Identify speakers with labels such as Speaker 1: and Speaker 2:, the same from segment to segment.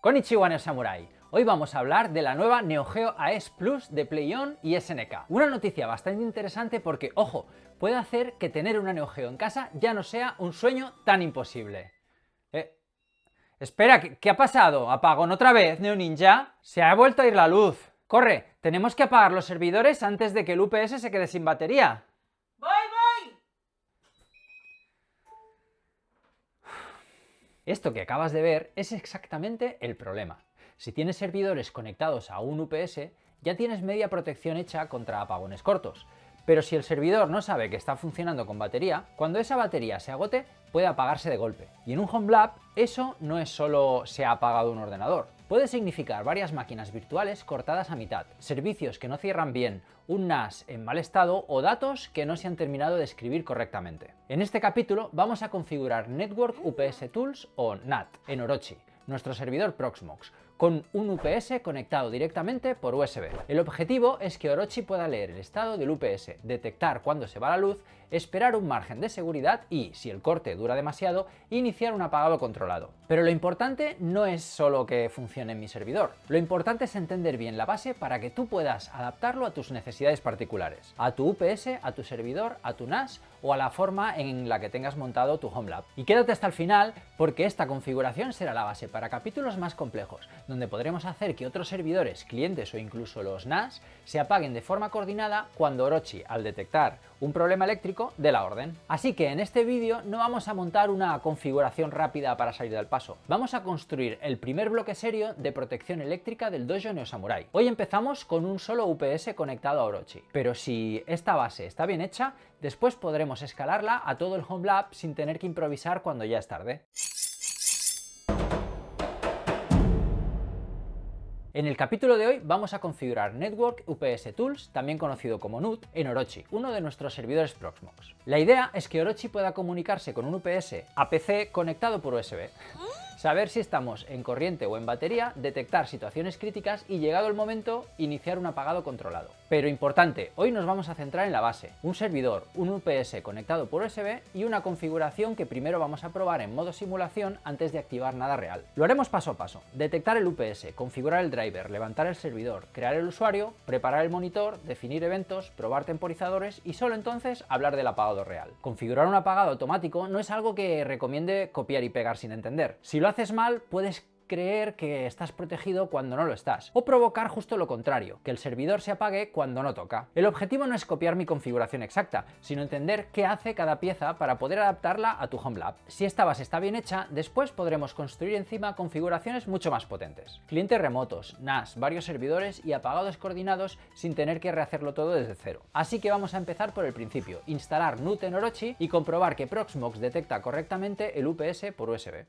Speaker 1: Konnichiwa Neo Samurai. Hoy vamos a hablar de la nueva Neo Geo AES Plus de PlayOn y SNK. Una noticia bastante interesante porque, ojo, puede hacer que tener una Neo Geo en casa ya no sea un sueño tan imposible. Espera, ¿qué ha pasado? ¿Apagón otra vez, Neo Ninja? Se ha vuelto a ir la luz. Corre, tenemos que apagar los servidores antes de que el UPS se quede sin batería.
Speaker 2: ¡Voy!
Speaker 1: Esto que acabas de ver es exactamente el problema. Si tienes servidores conectados a un UPS, ya tienes media protección hecha contra apagones cortos. Pero si el servidor no sabe que está funcionando con batería, cuando esa batería se agote, puede apagarse de golpe. Y en un home lab, eso no es solo se ha apagado un ordenador. Puede significar varias máquinas virtuales cortadas a mitad, servicios que no cierran bien, un NAS en mal estado o datos que no se han terminado de escribir correctamente. En este capítulo vamos a configurar Network UPS Tools o NAT en Orochi, nuestro servidor Proxmox, con un UPS conectado directamente por USB. El objetivo es que Orochi pueda leer el estado del UPS, detectar cuándo se va la luz, esperar un margen de seguridad y, si el corte dura demasiado, iniciar un apagado controlado. Pero lo importante no es solo que funcione en mi servidor, lo importante es entender bien la base para que tú puedas adaptarlo a tus necesidades particulares, a tu UPS, a tu servidor, a tu NAS o a la forma en la que tengas montado tu home lab. Y quédate hasta el final porque esta configuración será la base para capítulos más complejos, donde podremos hacer que otros servidores, clientes o incluso los NAS se apaguen de forma coordinada cuando Orochi, al detectar un problema eléctrico, dé la orden. Así que en este vídeo no vamos a montar una configuración rápida para salir del paso. Vamos a construir el primer bloque serio de protección eléctrica del dojo Neo Samurai. Hoy empezamos con un solo UPS conectado a Orochi, pero si esta base está bien hecha, después podremos escalarla a todo el home lab sin tener que improvisar cuando ya es tarde. En el capítulo de hoy vamos a configurar Network UPS Tools, también conocido como NUT, en Orochi, uno de nuestros servidores Proxmox. La idea es que Orochi pueda comunicarse con un UPS a PC conectado por USB. Saber si estamos en corriente o en batería, detectar situaciones críticas y, llegado el momento, iniciar un apagado controlado. Pero importante, hoy nos vamos a centrar en la base, un servidor, un UPS conectado por USB y una configuración que primero vamos a probar en modo simulación antes de activar nada real. Lo haremos paso a paso: detectar el UPS, configurar el driver, levantar el servidor, crear el usuario, preparar el monitor, definir eventos, probar temporizadores y solo entonces hablar del apagado real. Configurar un apagado automático no es algo que recomiende copiar y pegar sin entender. Si lo haces mal, puedes creer que estás protegido cuando no lo estás, o provocar justo lo contrario, que el servidor se apague cuando no toca. El objetivo no es copiar mi configuración exacta, sino entender qué hace cada pieza para poder adaptarla a tu home lab. Si esta base está bien hecha, después podremos construir encima configuraciones mucho más potentes. Clientes remotos, NAS, varios servidores y apagados coordinados sin tener que rehacerlo todo desde cero. Así que vamos a empezar por el principio: instalar NUT en Orochi y comprobar que Proxmox detecta correctamente el UPS por USB.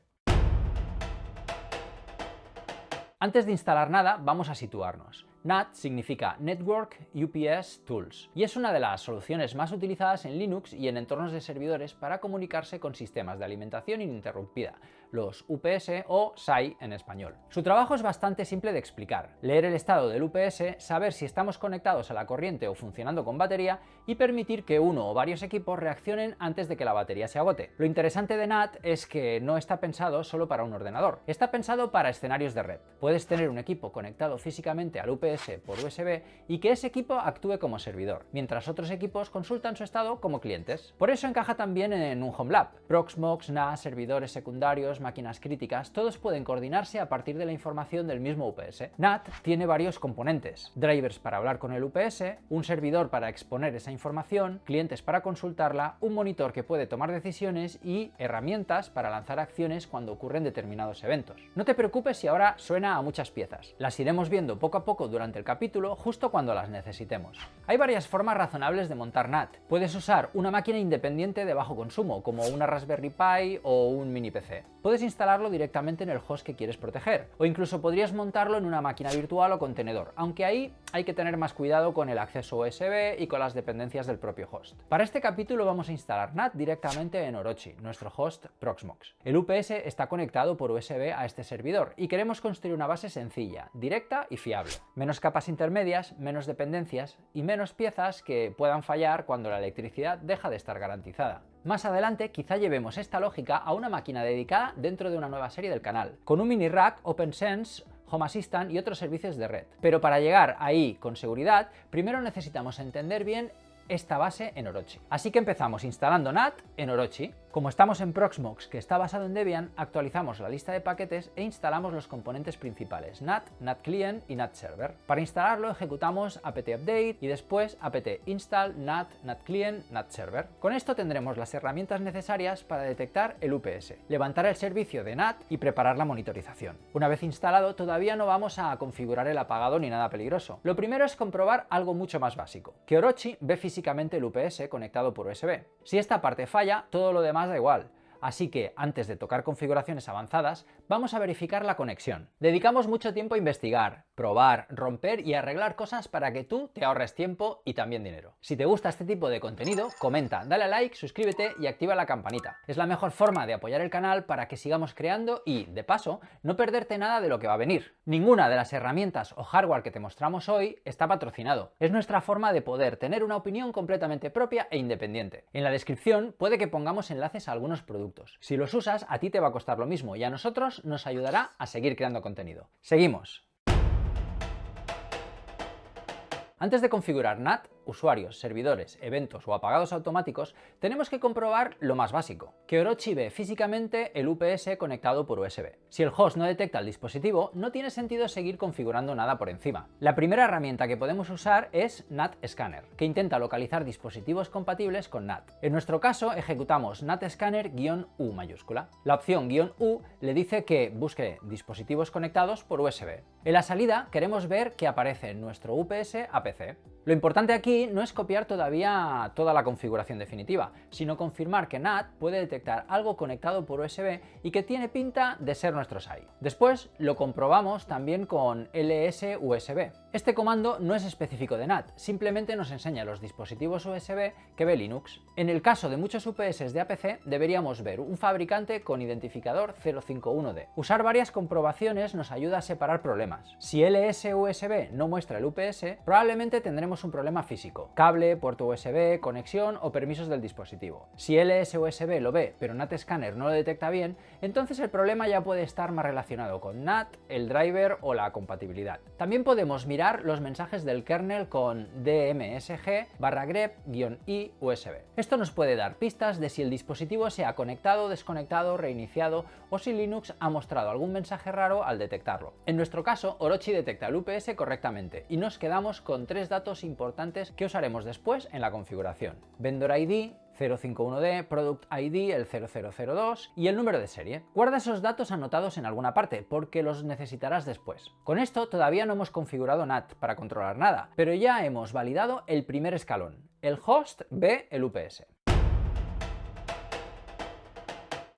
Speaker 1: Antes de instalar nada, vamos a situarnos. NAT significa Network UPS Tools y es una de las soluciones más utilizadas en Linux y en entornos de servidores para comunicarse con sistemas de alimentación ininterrumpida, los UPS o SAI en español. Su trabajo es bastante simple de explicar: leer el estado del UPS, saber si estamos conectados a la corriente o funcionando con batería y permitir que uno o varios equipos reaccionen antes de que la batería se agote. Lo interesante de NAT es que no está pensado solo para un ordenador, está pensado para escenarios de red. Puedes tener un equipo conectado físicamente al UPS por USB y que ese equipo actúe como servidor, mientras otros equipos consultan su estado como clientes. Por eso encaja también en un home lab. Proxmox, NAS, servidores secundarios, máquinas críticas, todos pueden coordinarse a partir de la información del mismo UPS. NAT tiene varios componentes: drivers para hablar con el UPS, un servidor para exponer esa información, clientes para consultarla, un monitor que puede tomar decisiones y herramientas para lanzar acciones cuando ocurren determinados eventos. No te preocupes si ahora suena a muchas piezas, las iremos viendo poco a poco durante el capítulo, justo cuando las necesitemos. Hay varias formas razonables de montar NAT. Puedes usar una máquina independiente de bajo consumo, como una Raspberry Pi o un mini PC. Puedes instalarlo directamente en el host que quieres proteger, o incluso podrías montarlo en una máquina virtual o contenedor, aunque ahí hay que tener más cuidado con el acceso USB y con las dependencias del propio host. Para este capítulo vamos a instalar NAT directamente en Orochi, nuestro host Proxmox. El UPS está conectado por USB a este servidor y queremos construir una base sencilla, directa y fiable. Menos capas intermedias, menos dependencias y menos piezas que puedan fallar cuando la electricidad deja de estar garantizada. Más adelante quizá llevemos esta lógica a una máquina dedicada dentro de una nueva serie del canal, con un mini rack, OpenSense, Home Assistant y otros servicios de red. Pero para llegar ahí con seguridad, primero necesitamos entender bien esta base en Orochi. Así que empezamos instalando NAT en Orochi. Como estamos en Proxmox, que está basado en Debian, actualizamos la lista de paquetes e instalamos los componentes principales NAT, NAT Client y NAT Server. Para instalarlo ejecutamos apt-update y después apt-install NAT, NAT Client, NAT Server. Con esto tendremos las herramientas necesarias para detectar el UPS, levantar el servicio de NAT y preparar la monitorización. Una vez instalado, todavía no vamos a configurar el apagado ni nada peligroso. Lo primero es comprobar algo mucho más básico, que Orochi ve físicamente el UPS conectado por USB. Si esta parte falla, todo lo demás da igual. Así que, antes de tocar configuraciones avanzadas, vamos a verificar la conexión. Dedicamos mucho tiempo a investigar, probar, romper y arreglar cosas para que tú te ahorres tiempo y también dinero. Si te gusta este tipo de contenido, comenta, dale a like, suscríbete y activa la campanita. Es la mejor forma de apoyar el canal para que sigamos creando y, de paso, no perderte nada de lo que va a venir. Ninguna de las herramientas o hardware que te mostramos hoy está patrocinado. Es nuestra forma de poder tener una opinión completamente propia e independiente. En la descripción puede que pongamos enlaces a algunos productos. Si los usas, a ti te va a costar lo mismo y a nosotros nos ayudará a seguir creando contenido. Seguimos. Antes de configurar NAT, usuarios, servidores, eventos o apagados automáticos, tenemos que comprobar lo más básico, que Orochi ve físicamente el UPS conectado por USB. Si el host no detecta el dispositivo, no tiene sentido seguir configurando nada por encima. La primera herramienta que podemos usar es NAT Scanner, que intenta localizar dispositivos compatibles con NAT. En nuestro caso, ejecutamos NAT Scanner-U mayúscula. La opción "-U" le dice que busque dispositivos conectados por USB. En la salida queremos ver que aparece nuestro UPS a PC. Lo importante aquí no es copiar todavía toda la configuración definitiva, sino confirmar que NAT puede detectar algo conectado por USB y que tiene pinta de ser nuestro SAI. Después lo comprobamos también con LS-USB. Este comando no es específico de NAT, simplemente nos enseña los dispositivos USB que ve Linux. En el caso de muchos UPS de APC deberíamos ver un fabricante con identificador 051D. Usar varias comprobaciones nos ayuda a separar problemas. Si LS-USB no muestra el UPS, probablemente tendremos un problema físico: cable, puerto USB, conexión o permisos del dispositivo. Si LS-USB lo ve pero NAT Scanner no lo detecta bien, entonces el problema ya puede estar más relacionado con NAT, el driver o la compatibilidad. También podemos mirar los mensajes del kernel con dmsg/grep-i USB. Esto nos puede dar pistas de si el dispositivo se ha conectado, desconectado, reiniciado o si Linux ha mostrado algún mensaje raro al detectarlo. En nuestro caso, Orochi detecta el UPS correctamente y nos quedamos con tres datos importantes que usaremos después en la configuración: Vendor ID, 051D, Product ID, el 0002 y el número de serie. Guarda esos datos anotados en alguna parte porque los necesitarás después. Con esto todavía no hemos configurado NAT para controlar nada, pero ya hemos validado el primer escalón. El host ve el UPS.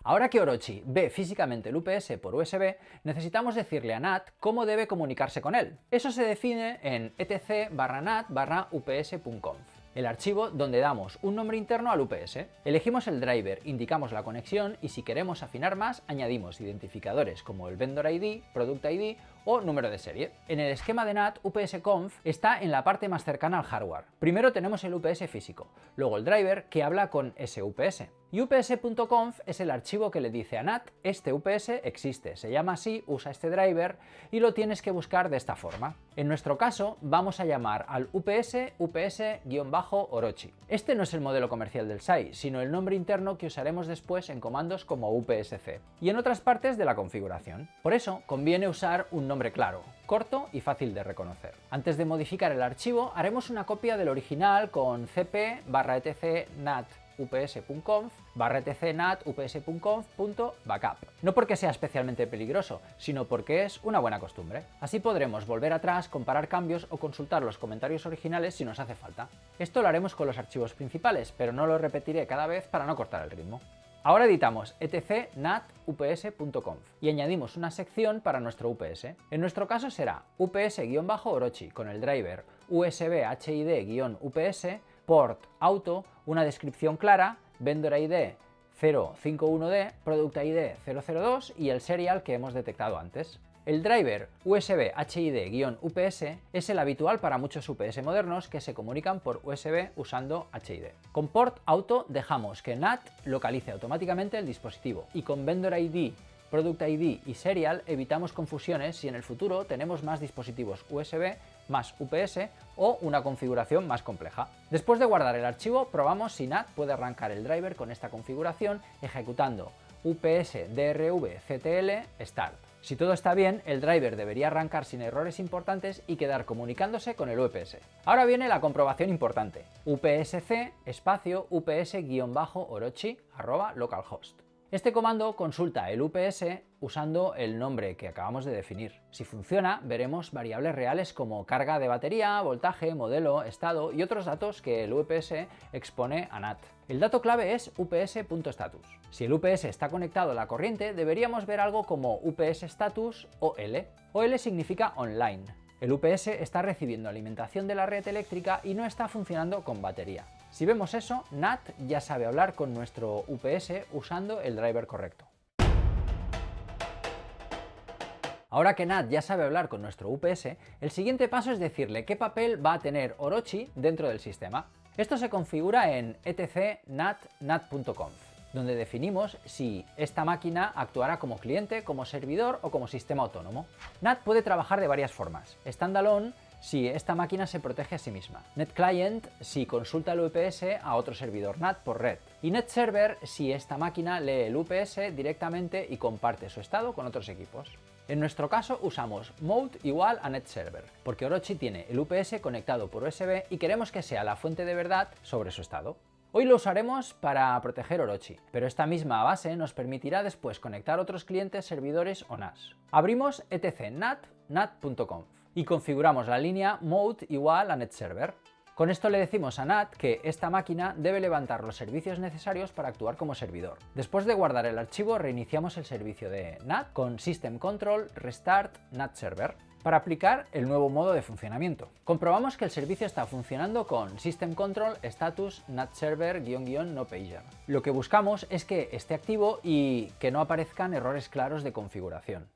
Speaker 1: Ahora que Orochi ve físicamente el UPS por USB, necesitamos decirle a NAT cómo debe comunicarse con él. Eso se define en etc/nat/ups.conf. El archivo donde damos un nombre interno al UPS. Elegimos el driver, indicamos la conexión y si queremos afinar más, añadimos identificadores como el Vendor ID, Product ID o número de serie. En el esquema de NAT, UPS-conf está en la parte más cercana al hardware. Primero tenemos el UPS físico, luego el driver que habla con ese UPS. Y ups.conf es el archivo que le dice a NAT: este UPS existe, se llama así, usa este driver y lo tienes que buscar de esta forma. En nuestro caso vamos a llamar al UPS ups-orochi. Este no es el modelo comercial del SAI, sino el nombre interno que usaremos después en comandos como upsc y en otras partes de la configuración. Por eso conviene usar un nombre claro, corto y fácil de reconocer. Antes de modificar el archivo haremos una copia del original con cp/etc/nat ups.conf/etc/nat/ups.conf.backup. No porque sea especialmente peligroso, sino porque es una buena costumbre. Así podremos volver atrás, comparar cambios o consultar los comentarios originales si nos hace falta. Esto lo haremos con los archivos principales, pero no lo repetiré cada vez para no cortar el ritmo. Ahora editamos etc/nat/ups.conf y añadimos una sección para nuestro UPS. En nuestro caso será ups-orochi con el driver USB HID-UPS, port auto, una descripción clara, Vendor ID 051D, Product ID 002 y el serial que hemos detectado antes. El driver USB HID-UPS es el habitual para muchos UPS modernos que se comunican por USB usando HID. Con Port Auto dejamos que NAT localice automáticamente el dispositivo y con Vendor ID, Product ID y Serial evitamos confusiones si en el futuro tenemos más dispositivos USB más UPS o una configuración más compleja. Después de guardar el archivo, probamos si NAT puede arrancar el driver con esta configuración ejecutando UPS drvctl start. Si todo está bien, el driver debería arrancar sin errores importantes y quedar comunicándose con el UPS. Ahora viene la comprobación importante. upsc espacio ups-orochi @localhost. Este comando consulta el UPS usando el nombre que acabamos de definir. Si funciona, veremos variables reales como carga de batería, voltaje, modelo, estado y otros datos que el UPS expone a NAT. El dato clave es ups.status. Si el UPS está conectado a la corriente, deberíamos ver algo como UPS status OL. OL significa online. El UPS está recibiendo alimentación de la red eléctrica y no está funcionando con batería. Si vemos eso, NAT ya sabe hablar con nuestro UPS usando el driver correcto. Ahora que NAT ya sabe hablar con nuestro UPS, el siguiente paso es decirle qué papel va a tener Orochi dentro del sistema. Esto se configura en etc nat.conf, donde definimos si esta máquina actuará como cliente, como servidor o como sistema autónomo. NAT puede trabajar de varias formas. Standalone, si esta máquina se protege a sí misma. NetClient, si consulta el UPS a otro servidor NAT por red. Y NetServer, si esta máquina lee el UPS directamente y comparte su estado con otros equipos. En nuestro caso usamos mode igual a NetServer, porque Orochi tiene el UPS conectado por USB y queremos que sea la fuente de verdad sobre su estado. Hoy lo usaremos para proteger Orochi, pero esta misma base nos permitirá después conectar otros clientes, servidores o NAS. Abrimos etc nat.conf y configuramos la línea mode igual a netserver. Con esto le decimos a NAT que esta máquina debe levantar los servicios necesarios para actuar como servidor. Después de guardar el archivo, reiniciamos el servicio de NAT con system control restart NAT server para aplicar el nuevo modo de funcionamiento. Comprobamos que el servicio está funcionando con system control status NAT server --no pager. Lo que buscamos es que esté activo y que no aparezcan errores claros de configuración.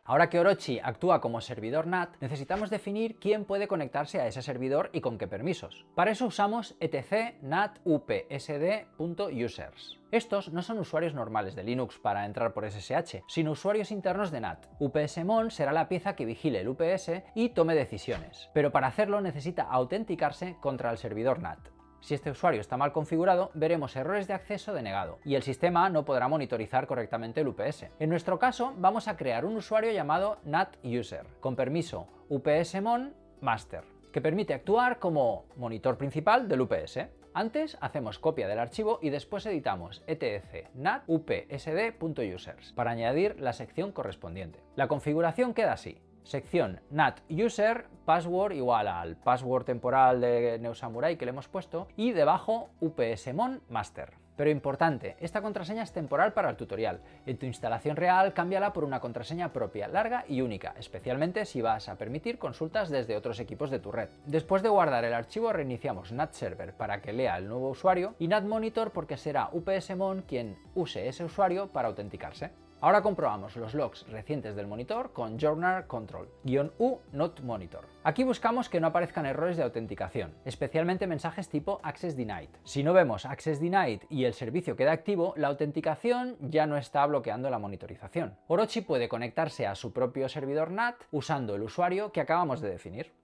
Speaker 1: Ahora que Orochi actúa como servidor NAT, necesitamos definir quién puede conectarse a ese servidor y con qué permisos. Para eso usamos etc nat upsd.users. Estos no son usuarios normales de Linux para entrar por SSH, sino usuarios internos de NAT. UPSmon será la pieza que vigile el UPS y tome decisiones, pero para hacerlo necesita autenticarse contra el servidor NAT. Si este usuario está mal configurado, veremos errores de acceso denegado y el sistema no podrá monitorizar correctamente el UPS. En nuestro caso, vamos a crear un usuario llamado NATuser, con permiso upsmon master, que permite actuar como monitor principal del UPS. Antes hacemos copia del archivo y después editamos etc nat upsd.users para añadir la sección correspondiente. La configuración queda así. Sección NATuser, password igual al password temporal de GNU-Samurai que le hemos puesto y debajo upsmon master. Pero importante, esta contraseña es temporal para el tutorial. En tu instalación real, cámbiala por una contraseña propia, larga y única, especialmente si vas a permitir consultas desde otros equipos de tu red. Después de guardar el archivo, reiniciamos NATserver para que lea el nuevo usuario y NATmonitor porque será upsmon quien use ese usuario para autenticarse. Ahora comprobamos los logs recientes del monitor con journal control -u not monitor. Aquí buscamos que no aparezcan errores de autenticación, especialmente mensajes tipo access denied. Si no vemos access denied y el servicio queda activo, la autenticación ya no está bloqueando la monitorización. Orochi puede conectarse a su propio servidor NAT usando el usuario que acabamos de definir.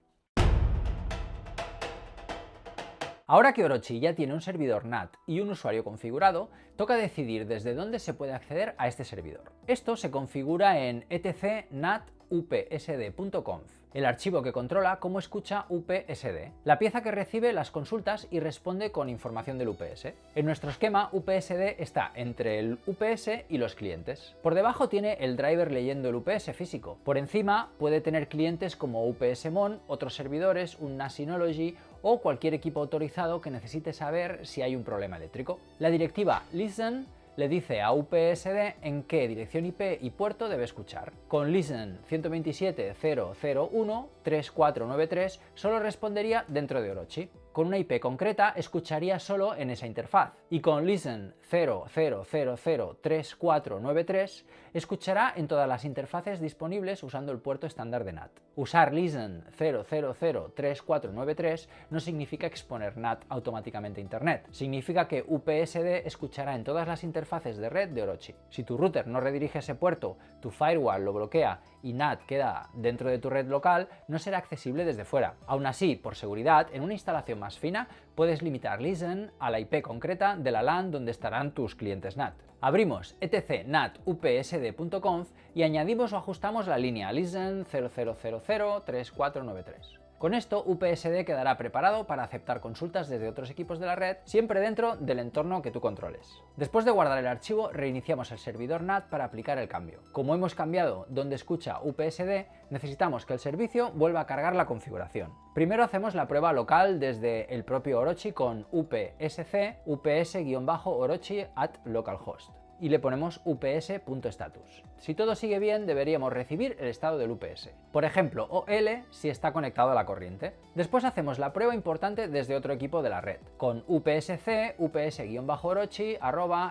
Speaker 1: Ahora que Orochi ya tiene un servidor NAT y un usuario configurado, toca decidir desde dónde se puede acceder a este servidor. Esto se configura en etc nat upsd.conf, el archivo que controla cómo escucha UPSD, la pieza que recibe las consultas y responde con información del UPS. En nuestro esquema, UPSD está entre el UPS y los clientes. Por debajo tiene el driver leyendo el UPS físico. Por encima puede tener clientes como UPSmon, otros servidores, un NAS Synology o cualquier equipo autorizado que necesite saber si hay un problema eléctrico. La directiva listen le dice a UPSD en qué dirección IP y puerto debe escuchar. Con listen 127.0.0.1.3493 solo respondería dentro de Orochi. con una IP concreta escucharía solo en esa interfaz, y con listen 00003493 escuchará en todas las interfaces disponibles usando el puerto estándar de NAT. Usar listen 00003493 no significa exponer NAT automáticamente a Internet, significa que UPSD escuchará en todas las interfaces de red de Orochi. Si tu router no redirige ese puerto, tu firewall lo bloquea y NAT queda dentro de tu red local, no será accesible desde fuera. Aún así, por seguridad, en una instalación más fina, puedes limitar listen a la IP concreta de la LAN donde estarán tus clientes NAT. Abrimos etc NAT upsd.conf y añadimos o ajustamos la línea listen 00003493. Con esto, UPSD quedará preparado para aceptar consultas desde otros equipos de la red, siempre dentro del entorno que tú controles. Después de guardar el archivo, reiniciamos el servidor NAT para aplicar el cambio. Como hemos cambiado donde escucha UPSD, necesitamos que el servicio vuelva a cargar la configuración. Primero hacemos la prueba local desde el propio Orochi con upsc ups-orochi at localhost. Y le ponemos ups.status. Si todo sigue bien, deberíamos recibir el estado del UPS. Por ejemplo, OL si está conectado a la corriente. Después hacemos la prueba importante desde otro equipo de la red, con upsc ups-orochi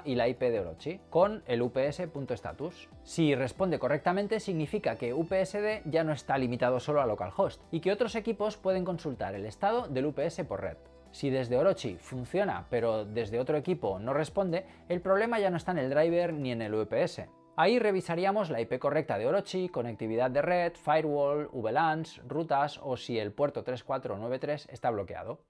Speaker 1: y la IP de Orochi, con el ups.status. Si responde correctamente, significa que UPSD ya no está limitado solo a localhost y que otros equipos pueden consultar el estado del UPS por red. Si desde Orochi funciona, pero desde otro equipo no responde, el problema ya no está en el driver ni en el UPS. Ahí revisaríamos la IP correcta de Orochi, conectividad de red, firewall, VLANs, rutas o si el puerto 3493 está bloqueado.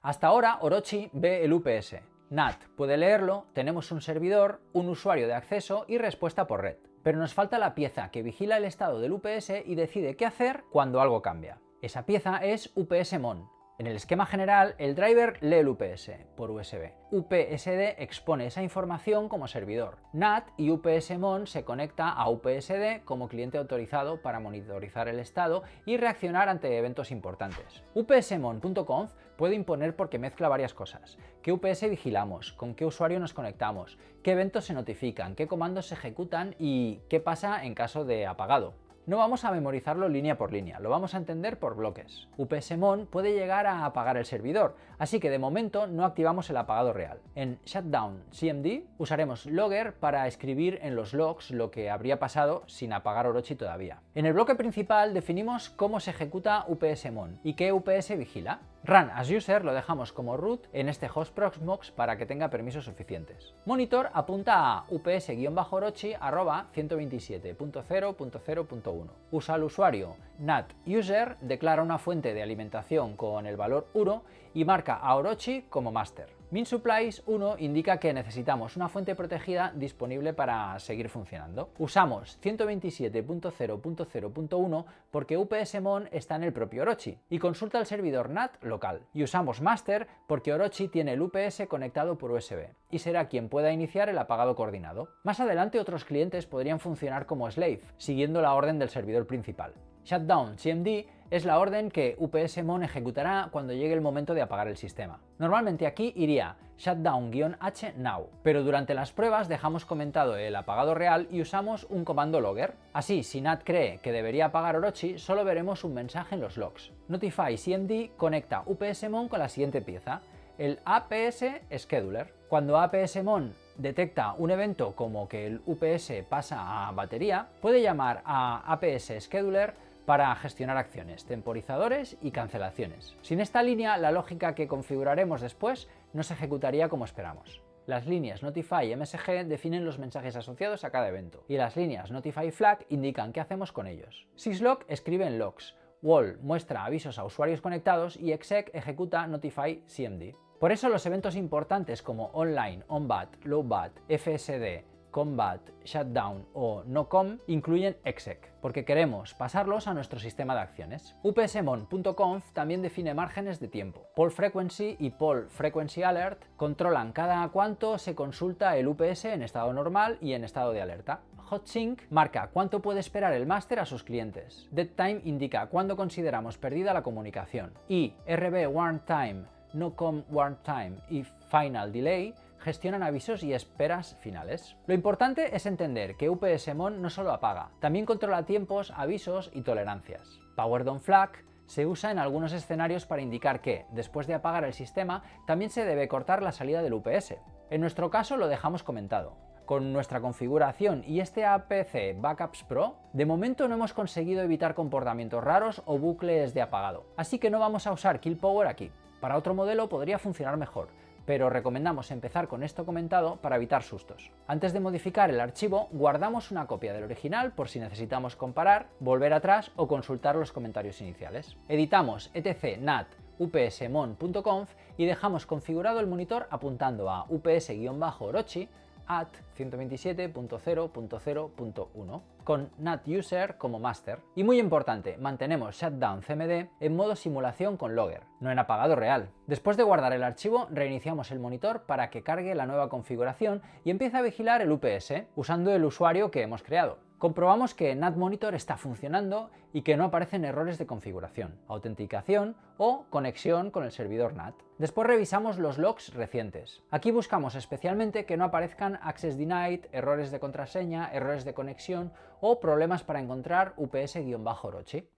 Speaker 1: Hasta ahora Orochi ve el UPS. NAT puede leerlo, tenemos un servidor, un usuario de acceso y respuesta por red. Pero nos falta la pieza que vigila el estado del UPS y decide qué hacer cuando algo cambia. Esa pieza es UPSMon. En el esquema general, el driver lee el UPS por USB. UPSD expone esa información como servidor. NAT y UPSMon se conecta a UPSD como cliente autorizado para monitorizar el estado y reaccionar ante eventos importantes. UPSMon.conf puede imponer porque mezcla varias cosas. ¿Qué UPS vigilamos? ¿Con qué usuario nos conectamos? ¿Qué eventos se notifican? ¿Qué comandos se ejecutan? ¿Y qué pasa en caso de apagado? No vamos a memorizarlo línea por línea, lo vamos a entender por bloques. UPSMon puede llegar a apagar el servidor, así que de momento no activamos el apagado real. En Shutdown CMD usaremos Logger para escribir en los logs lo que habría pasado sin apagar Orochi todavía. En el bloque principal definimos cómo se ejecuta UPSMon y qué UPS vigila. Run as user lo dejamos como root en este host proxmox para que tenga permisos suficientes. Monitor apunta a ups-orochi @127.0.0.1. Usa al usuario NAT user, declara una fuente de alimentación con el valor URO y marca a Orochi como master. MinSupplies 1 indica que necesitamos una fuente protegida disponible para seguir funcionando. Usamos 127.0.0.1 porque UPSMon está en el propio Orochi y consulta el servidor NAT local. Y usamos master porque Orochi tiene el UPS conectado por USB y será quien pueda iniciar el apagado coordinado. Más adelante otros clientes podrían funcionar como slave, siguiendo la orden del servidor principal. Shutdown CMD es la orden que UPSMon ejecutará cuando llegue el momento de apagar el sistema. Normalmente aquí iría shutdown-h now, pero durante las pruebas dejamos comentado el apagado real y usamos un comando logger. Así, si NAT cree que debería apagar Orochi, solo veremos un mensaje en los logs. Notify CMD conecta UPSMon con la siguiente pieza, el APS Scheduler. Cuando APSMon detecta un evento como que el UPS pasa a batería, puede llamar a APS Scheduler para gestionar acciones, temporizadores y cancelaciones. Sin esta línea, la lógica que configuraremos después no se ejecutaría como esperamos. Las líneas Notify y MSG definen los mensajes asociados a cada evento, y las líneas Notify Flag indican qué hacemos con ellos. Syslog escribe en logs, Wall muestra avisos a usuarios conectados y exec ejecuta Notify CMD. Por eso los eventos importantes como online, onBAT, lowBAT, FSD, combat, shutdown o nocom incluyen exec, porque queremos pasarlos a nuestro sistema de acciones. UPSMon.conf también define márgenes de tiempo. Poll frequency y poll frequency alert controlan cada cuánto se consulta el UPS en estado normal y en estado de alerta. Hotsync marca cuánto puede esperar el máster a sus clientes. Deadtime indica cuándo consideramos perdida la comunicación. Y RB warn time, nocom warn time y final delay gestionan avisos y esperas finales. Lo importante es entender que UPSMon no solo apaga, también controla tiempos, avisos y tolerancias. Power down flag Se usa en algunos escenarios para indicar que, después de apagar el sistema, también se debe cortar la salida del UPS. En nuestro caso lo dejamos comentado. Con nuestra configuración y este APC Backups Pro, de momento no hemos conseguido evitar comportamientos raros o bucles de apagado, así que no vamos a usar Kill Power aquí. Para otro modelo podría funcionar mejor, pero recomendamos empezar con esto comentado para evitar sustos. Antes de modificar el archivo, guardamos una copia del original por si necesitamos comparar, volver atrás o consultar los comentarios iniciales. Editamos etc nat upsmon.conf y dejamos configurado el monitor apuntando a ups-orochi at 127.0.0.1 con NatUser como master. Y muy importante, mantenemos Shutdown CMD en modo simulación con Logger, no en apagado real. Después de guardar el archivo, reiniciamos el monitor para que cargue la nueva configuración y empiece a vigilar el UPS usando el usuario que hemos creado. Comprobamos que NatMonitor está funcionando y que no aparecen errores de configuración, autenticación o conexión con el servidor NAT. Después revisamos los logs recientes. Aquí buscamos especialmente que no aparezcan Access Denied, errores de contraseña, errores de conexión o problemas para encontrar UPS-Orochi.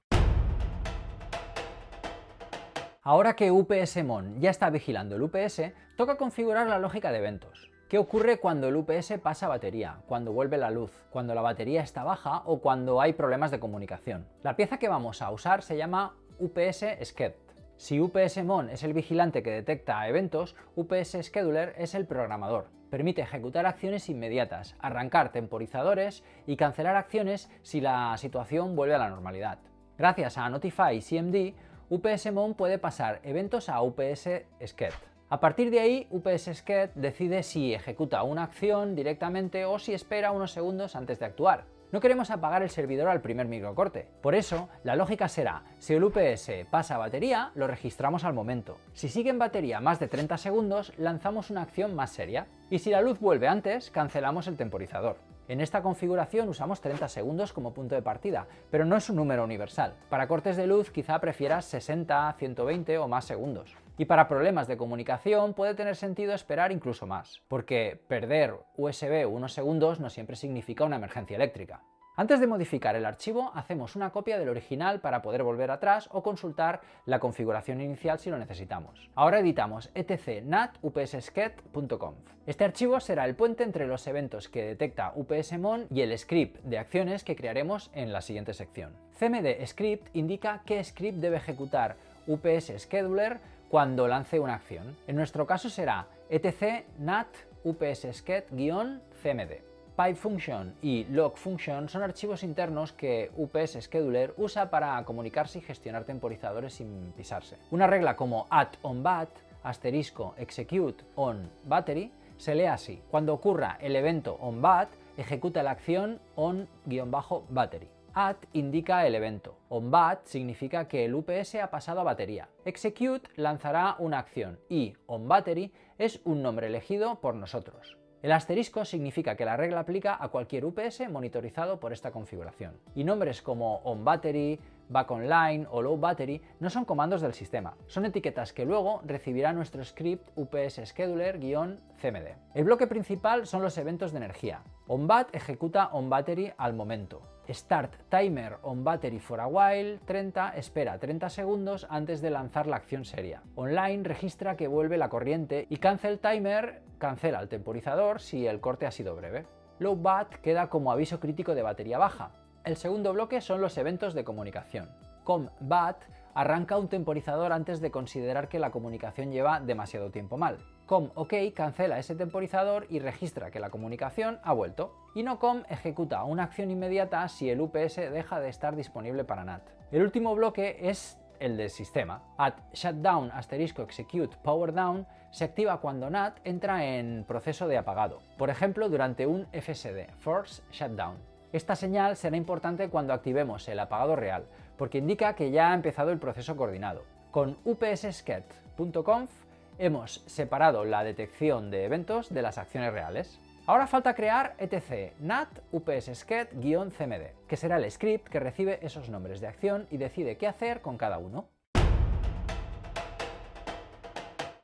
Speaker 1: Ahora que UPSMon ya está vigilando el UPS, toca configurar la lógica de eventos. ¿Qué ocurre cuando el UPS pasa batería, cuando vuelve la luz, cuando la batería está baja o cuando hay problemas de comunicación? La pieza que vamos a usar se llama UPS Sched. Si UPSMon es el vigilante que detecta eventos, UPS Scheduler es el programador. Permite ejecutar acciones inmediatas, arrancar temporizadores y cancelar acciones si la situación vuelve a la normalidad. Gracias a Notify CMD, UPSMon puede pasar eventos a UPS Sched. A partir de ahí, UPS Sched decide si ejecuta una acción directamente o si espera unos segundos antes de actuar. No queremos apagar el servidor al primer microcorte. Por eso, la lógica será, si el UPS pasa a batería, lo registramos al momento. Si sigue en batería más de 30 segundos, lanzamos una acción más seria. Y si la luz vuelve antes, cancelamos el temporizador. En esta configuración usamos 30 segundos como punto de partida, pero no es un número universal. Para cortes de luz quizá prefieras 60, 120 o más segundos. Y para problemas de comunicación puede tener sentido esperar incluso más, porque perder USB unos segundos no siempre significa una emergencia eléctrica. Antes de modificar el archivo, hacemos una copia del original para poder volver atrás o consultar la configuración inicial si lo necesitamos. Ahora editamos etc nat upssched.conf. Este archivo será el puente entre los eventos que detecta UPSMon y el script de acciones que crearemos en la siguiente sección. CMD script indica qué script debe ejecutar UPS Scheduler cuando lance una acción. En nuestro caso será etc nat upssched-cmd. Pipe function y log function son archivos internos que UPS Scheduler usa para comunicarse y gestionar temporizadores sin pisarse. Una regla como @onBat *execute on battery se lee así: cuando ocurra el evento onBat, ejecuta la acción on-battery. Indica el evento. OnBat significa que el UPS ha pasado a batería. Execute lanzará una acción y onBattery es un nombre elegido por nosotros. El asterisco significa que la regla aplica a cualquier UPS monitorizado por esta configuración. Y nombres como onBattery, back online o low battery no son comandos del sistema, son etiquetas que luego recibirá nuestro script UPS Scheduler-cmd. El bloque principal son los eventos de energía. OnBat ejecuta onBattery al momento. Start timer on battery for a while 30 espera 30 segundos antes de lanzar la acción seria. Online registra que vuelve la corriente y cancel timer cancela el temporizador si el corte ha sido breve. Low bat queda como aviso crítico de batería baja. El segundo bloque son los eventos de comunicación. ComBat arranca un temporizador antes de considerar que la comunicación lleva demasiado tiempo mal. ComOK cancela ese temporizador y registra que la comunicación ha vuelto. Y NoCom ejecuta una acción inmediata si el UPS deja de estar disponible para NAT. El último bloque es el del sistema. @shutdown *execute power down se activa cuando NAT entra en proceso de apagado, por ejemplo durante un FSD, Force Shutdown. Esta señal será importante cuando activemos el apagado real, porque indica que ya ha empezado el proceso coordinado. Con upssched.conf hemos separado la detección de eventos de las acciones reales. Ahora falta crear etc nat upssched-cmd, que será el script que recibe esos nombres de acción y decide qué hacer con cada uno.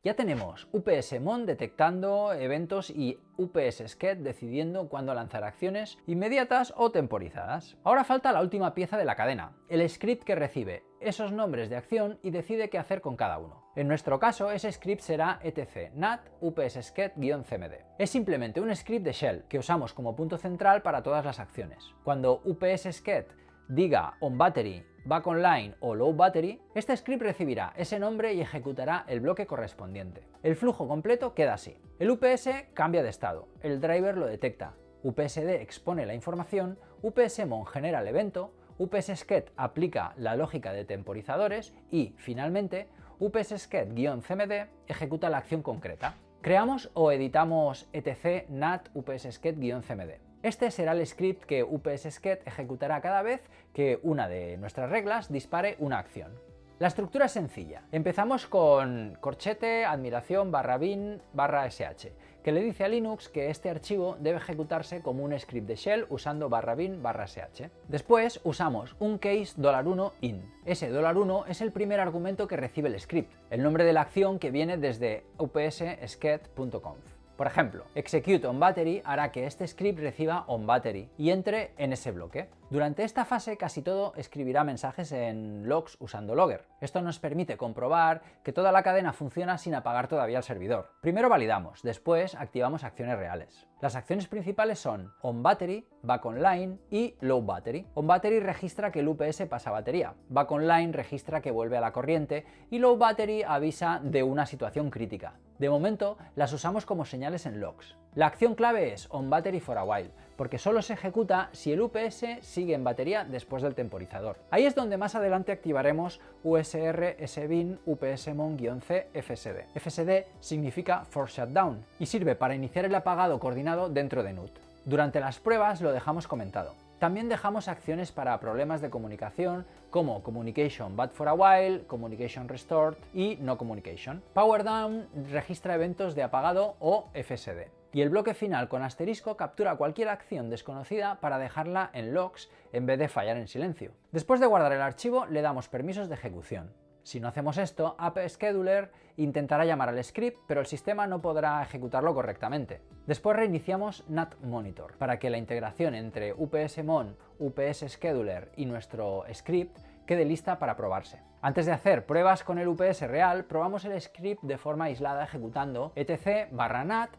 Speaker 1: Ya tenemos UPSMon detectando eventos y UPSSCHED decidiendo cuándo lanzar acciones inmediatas o temporizadas. Ahora falta la última pieza de la cadena, el script que recibe esos nombres de acción y decide qué hacer con cada uno. En nuestro caso, ese script será etc nat upssched-cmd. Es simplemente un script de shell que usamos como punto central para todas las acciones. Cuando upssched diga onBattery, back online o low battery, este script recibirá ese nombre y ejecutará el bloque correspondiente. El flujo completo queda así. El UPS cambia de estado, el driver lo detecta, UPSD expone la información, UPSMon genera el evento, UPSSCHED aplica la lógica de temporizadores y, finalmente, UPSSCHED-cmd ejecuta la acción concreta. Creamos o editamos etc nat upssched-cmd. Este será el script que upssched ejecutará cada vez que una de nuestras reglas dispare una acción. La estructura es sencilla. Empezamos con corchete admiración /bin /sh, que le dice a Linux que este archivo debe ejecutarse como un script de shell usando /bin /sh. Después usamos un case $1 in. Ese $1 es el primer argumento que recibe el script, el nombre de la acción que viene desde upssched.conf. Por ejemplo, execute onBattery hará que este script reciba onBattery y entre en ese bloque. Durante esta fase casi todo escribirá mensajes en logs usando Logger. Esto nos permite comprobar que toda la cadena funciona sin apagar todavía el servidor. Primero validamos, después activamos acciones reales. Las acciones principales son onBattery, back online y low battery. OnBattery registra que el UPS pasa batería, back online registra que vuelve a la corriente y low battery avisa de una situación crítica. De momento las usamos como señales en logs. La acción clave es onBattery for a while, porque solo se ejecuta si el UPS sigue en batería después del temporizador. Ahí es donde más adelante activaremos usr sbin upsmon-c fsd. fsd significa force shutdown y sirve para iniciar el apagado coordinado dentro de NUT. Durante las pruebas lo dejamos comentado. También dejamos acciones para problemas de comunicación como Communication Bad for a While, Communication Restored y No Communication. Power Down registra eventos de apagado o FSD. Y el bloque final con asterisco captura cualquier acción desconocida para dejarla en logs en vez de fallar en silencio. Después de guardar el archivo le damos permisos de ejecución. Si no hacemos esto, AppScheduler intentará llamar al script, pero el sistema no podrá ejecutarlo correctamente. Después reiniciamos NatMonitor para que la integración entre UPSMon, UPSScheduler y nuestro script quede lista para probarse. Antes de hacer pruebas con el UPS real, probamos el script de forma aislada ejecutando etc /nat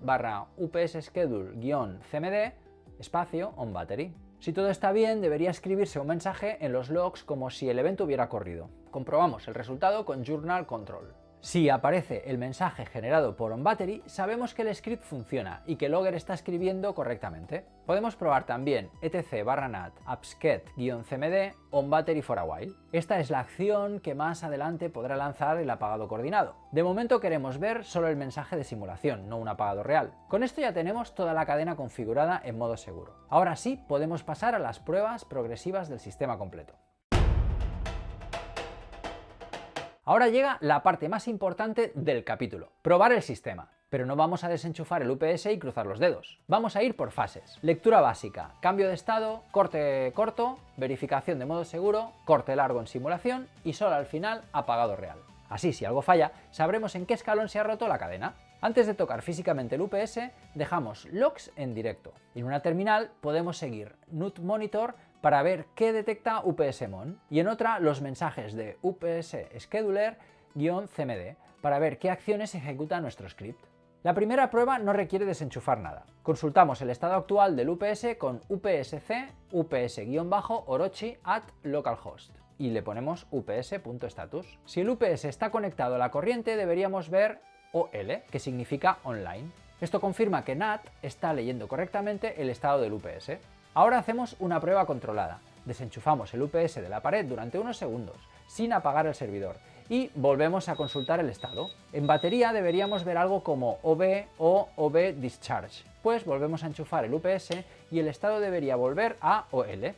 Speaker 1: upsschedule-cmd espacio onBattery. Si todo está bien, debería escribirse un mensaje en los logs como si el evento hubiera ocurrido. Comprobamos el resultado con Journal Control. Si aparece el mensaje generado por onBattery, sabemos que el script funciona y que Logger está escribiendo correctamente. Podemos probar también etc /nat upssched-cmd onBattery for a while. Esta es la acción que más adelante podrá lanzar el apagado coordinado. De momento queremos ver solo el mensaje de simulación, no un apagado real. Con esto ya tenemos toda la cadena configurada en modo seguro. Ahora sí, podemos pasar a las pruebas progresivas del sistema completo. Ahora llega la parte más importante del capítulo, probar el sistema. Pero no vamos a desenchufar el UPS y cruzar los dedos. Vamos a ir por fases. Lectura básica, cambio de estado, corte corto, verificación de modo seguro, corte largo en simulación y solo al final apagado real. Así, si algo falla, sabremos en qué escalón se ha roto la cadena. Antes de tocar físicamente el UPS, dejamos logs en directo. En una terminal podemos seguir NutMonitor para ver qué detecta UPSMon y en otra los mensajes de upsscheduler-cmd para ver qué acciones ejecuta nuestro script. La primera prueba no requiere desenchufar nada. Consultamos el estado actual del UPS con upsc ups-orochi @localhost y le ponemos ups.status. Si el UPS está conectado a la corriente deberíamos ver OL, que significa online. Esto confirma que NAT está leyendo correctamente el estado del UPS. Ahora hacemos una prueba controlada. Desenchufamos el UPS de la pared durante unos segundos, sin apagar el servidor, y volvemos a consultar el estado. En batería deberíamos ver algo como OB o OB discharge, pues volvemos a enchufar el UPS y el estado debería volver a OL.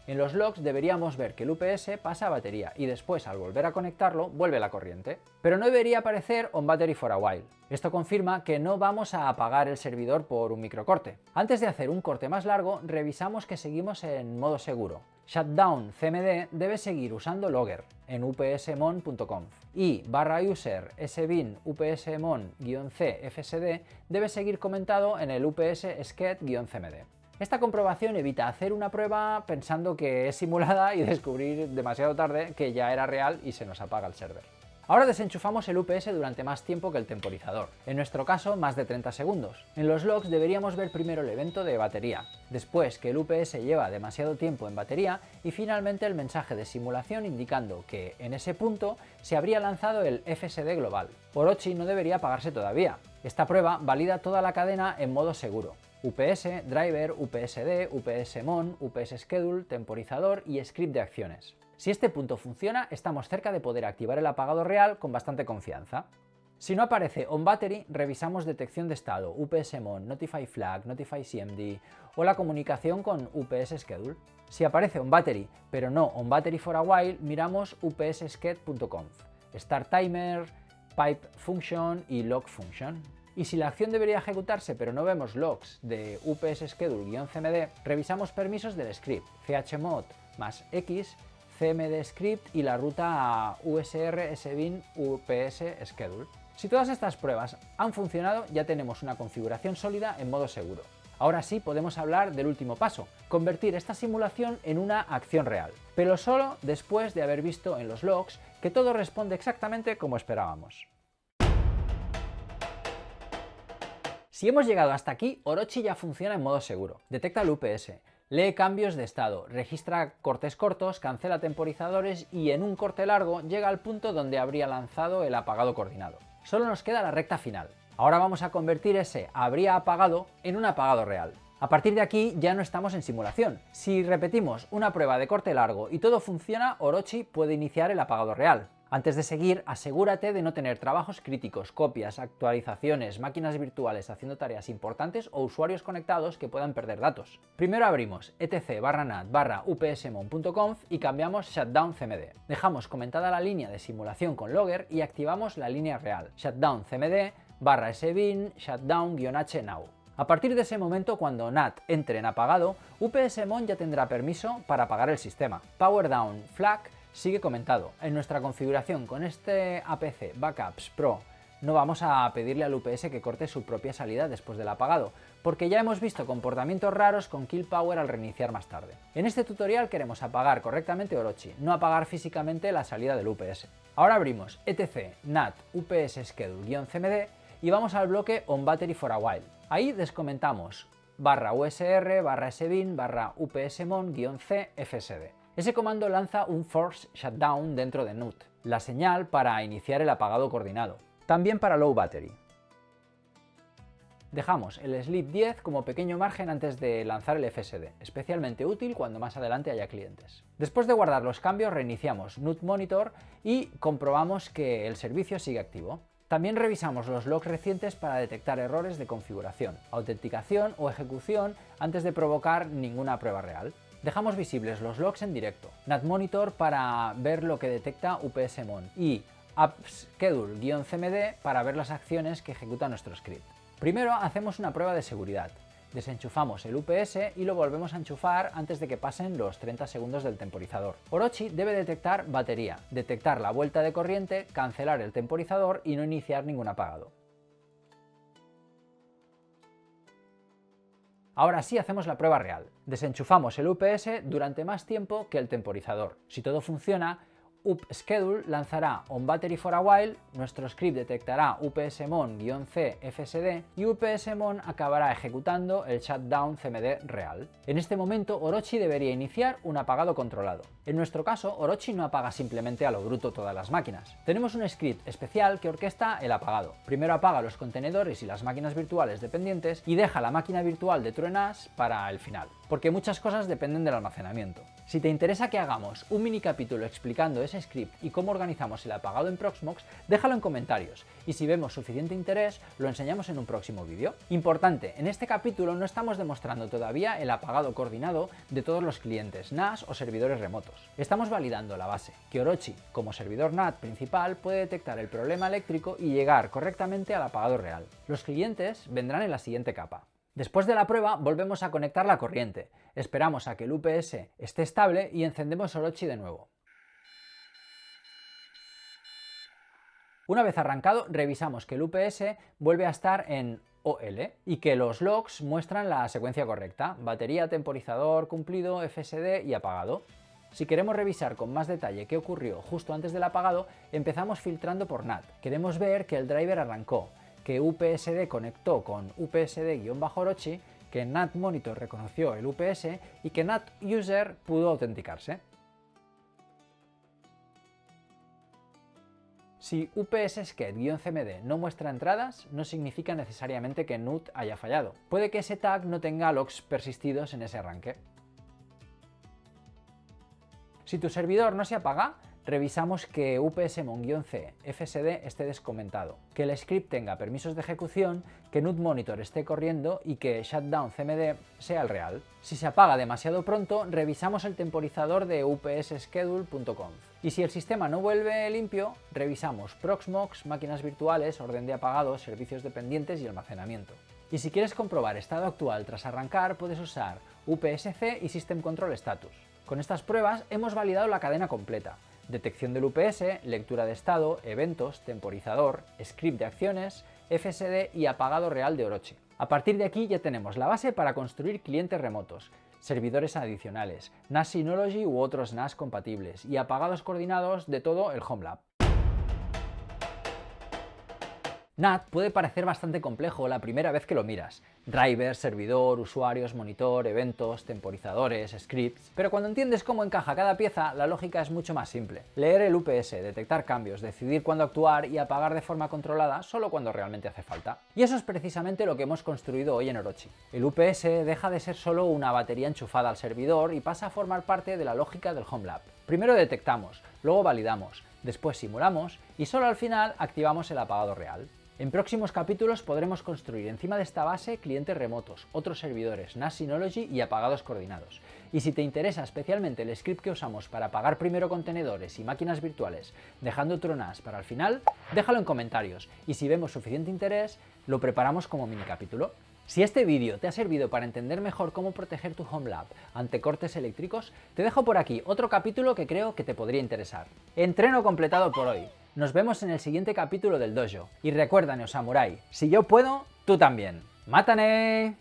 Speaker 1: En los logs deberíamos ver que el UPS pasa a batería y después al volver a conectarlo vuelve la corriente. Pero no debería aparecer onBattery for a while. Esto confirma que no vamos a apagar el servidor por un microcorte. Antes de hacer un corte más largo, revisamos que seguimos en modo seguro.
Speaker 2: shutdown cmd debe seguir usando logger en upsmon.conf y /user sbin upsmon-c fsd debe seguir comentado en el ups-sket-cmd. Esta comprobación evita hacer una prueba pensando que es simulada y descubrir demasiado tarde que ya era real y se nos apaga el server. Ahora desenchufamos el UPS durante más tiempo que el temporizador, en nuestro caso más de 30 segundos. En los logs deberíamos ver primero el evento de batería, después que el UPS lleva demasiado tiempo en batería y finalmente el mensaje de simulación indicando que en ese punto se habría lanzado el FSD global. Orochi no debería apagarse todavía. Esta prueba valida toda la cadena en modo seguro. UPS, driver, UPSD, UPSMon, UPSSchedule, temporizador y script de acciones. Si este punto funciona, estamos cerca de poder activar el apagado real con bastante confianza. Si no aparece onBattery, revisamos detección de estado, UPSMon, Notify Flag, Notify CMD o la comunicación con UPSSchedule. Si aparece onBattery, pero no onBattery for a while, miramos upssched.conf, Start Timer, Pipe Function y Log Function. Y si la acción debería ejecutarse pero no vemos logs de upsschedule-cmd, revisamos permisos del script, chmod +x, cmd script y la ruta usr sbin upsschedule. Si todas estas pruebas han funcionado, ya tenemos una configuración sólida en modo seguro. Ahora sí podemos hablar del último paso, convertir esta simulación en una acción real, pero solo después de haber visto en los logs que todo responde exactamente como esperábamos. Si hemos llegado hasta aquí, Orochi ya funciona en modo seguro. Detecta el UPS, lee cambios de estado, registra cortes cortos, cancela temporizadores y en un corte largo llega al punto donde habría lanzado el apagado coordinado. Solo nos queda la recta final. Ahora vamos a convertir ese habría apagado en un apagado real. A partir de aquí ya no estamos en simulación. Si repetimos una prueba de corte largo y todo funciona, Orochi puede iniciar el apagado real. Antes de seguir, asegúrate de no tener trabajos críticos, copias, actualizaciones, máquinas virtuales haciendo tareas importantes o usuarios conectados que puedan perder datos. Primero abrimos etc/nat/upsmon.conf y cambiamos shutdown cmd. Dejamos comentada la línea de simulación con logger y activamos la línea real, shutdown cmd/sbin shutdown-h now. A partir de ese momento, cuando NAT entre en apagado, upsmon ya tendrá permiso para apagar el sistema. Power down flag sigue comentado. En nuestra configuración con este APC Backups Pro no vamos a pedirle al UPS que corte su propia salida después del apagado, porque ya hemos visto comportamientos raros con kill power al reiniciar más tarde. En este tutorial queremos apagar correctamente Orochi, no apagar físicamente la salida del UPS. Ahora abrimos etc nat upsschedule-cmd y vamos al bloque onBattery for a while. Ahí descomentamos /usr/sbin /upsmon-c fsd. Ese comando lanza un force shutdown dentro de NUT, la señal para iniciar el apagado coordinado, también para low battery. Dejamos el sleep 10 como pequeño margen antes de lanzar el FSD, especialmente útil cuando más adelante haya clientes. Después de guardar los cambios, reiniciamos NUT Monitor y comprobamos que el servicio sigue activo. También revisamos los logs recientes para detectar errores de configuración, autenticación o ejecución antes de provocar ninguna prueba real. Dejamos visibles los logs en directo, NAT Monitor para ver lo que detecta upsmon y appschedule-cmd para ver las acciones que ejecuta nuestro script. Primero hacemos una prueba de seguridad. Desenchufamos el UPS y lo volvemos a enchufar antes de que pasen los 30 segundos del temporizador. Orochi debe detectar batería, detectar la vuelta de corriente, cancelar el temporizador y no iniciar ningún apagado. Ahora sí hacemos la prueba real. Desenchufamos el UPS durante más tiempo que el temporizador. Si todo funciona, upschedule lanzará onBattery for a while, nuestro script detectará upsmon-c fsd y upsmon acabará ejecutando el shutdown cmd real. En este momento Orochi debería iniciar un apagado controlado. En nuestro caso, Orochi no apaga simplemente a lo bruto todas las máquinas. Tenemos un script especial que orquesta el apagado. Primero apaga los contenedores y las máquinas virtuales dependientes y deja la máquina virtual de TrueNAS para el final, porque muchas cosas dependen del almacenamiento. Si te interesa que hagamos un mini capítulo explicando ese script y cómo organizamos el apagado en Proxmox, déjalo en comentarios y si vemos suficiente interés lo enseñamos en un próximo vídeo. Importante, en este capítulo no estamos demostrando todavía el apagado coordinado de todos los clientes NAS o servidores remotos. Estamos validando la base, que Orochi, como servidor NAT principal, puede detectar el problema eléctrico y llegar correctamente al apagado real. Los clientes vendrán en la siguiente capa. Después de la prueba volvemos a conectar la corriente, esperamos a que el UPS esté estable y encendemos Orochi de nuevo. Una vez arrancado, revisamos que el UPS vuelve a estar en OL y que los logs muestran la secuencia correcta: batería, temporizador cumplido, FSD y apagado. Si queremos revisar con más detalle qué ocurrió justo antes del apagado, empezamos filtrando por NAT. Queremos ver que el driver arrancó, que UPSD conectó con UPSD-Orochi, que NAT Monitor reconoció el UPS y que NAT User pudo autenticarse. Si UPS-SCHED-CMD no muestra entradas, no significa necesariamente que NUT haya fallado. Puede que ese tag no tenga logs persistidos en ese arranque. Si tu servidor no se apaga, revisamos que UPSMon-C FSD esté descomentado, que el script tenga permisos de ejecución, que NUT Monitor esté corriendo y que shutdown-CMD sea el real. Si se apaga demasiado pronto, revisamos el temporizador de upsschedule.conf. Y si el sistema no vuelve limpio, revisamos Proxmox, máquinas virtuales, orden de apagados, servicios dependientes y almacenamiento. Y si quieres comprobar estado actual tras arrancar, puedes usar UPSC y System Control Status. Con estas pruebas hemos validado la cadena completa: detección del UPS, lectura de estado, eventos, temporizador, script de acciones, FSD y apagado real de Orochi. A partir de aquí ya tenemos la base para construir clientes remotos, servidores adicionales, NAS Synology u otros NAS compatibles y apagados coordinados de todo el Home Lab. NAT puede parecer bastante complejo la primera vez que lo miras: driver, servidor, usuarios, monitor, eventos, temporizadores, scripts. Pero cuando entiendes cómo encaja cada pieza, la lógica es mucho más simple. Leer el UPS, detectar cambios, decidir cuándo actuar y apagar de forma controlada solo cuando realmente hace falta. Y eso es precisamente lo que hemos construido hoy en Orochi. El UPS deja de ser solo una batería enchufada al servidor y pasa a formar parte de la lógica del Home Lab. Primero detectamos, luego validamos, después simulamos y solo al final activamos el apagado real. En próximos capítulos podremos construir encima de esta base clientes remotos, otros servidores, NAS Synology y apagados coordinados. Y si te interesa especialmente el script que usamos para apagar primero contenedores y máquinas virtuales, dejando otro NAS para el final, déjalo en comentarios y si vemos suficiente interés, lo preparamos como mini capítulo. Si este vídeo te ha servido para entender mejor cómo proteger tu Home Lab ante cortes eléctricos, te dejo por aquí otro capítulo que creo que te podría interesar. Entreno completado por hoy. Nos vemos en el siguiente capítulo del dojo. Y recuerda, Neo Samurai, si yo puedo, tú también. ¡Mátane!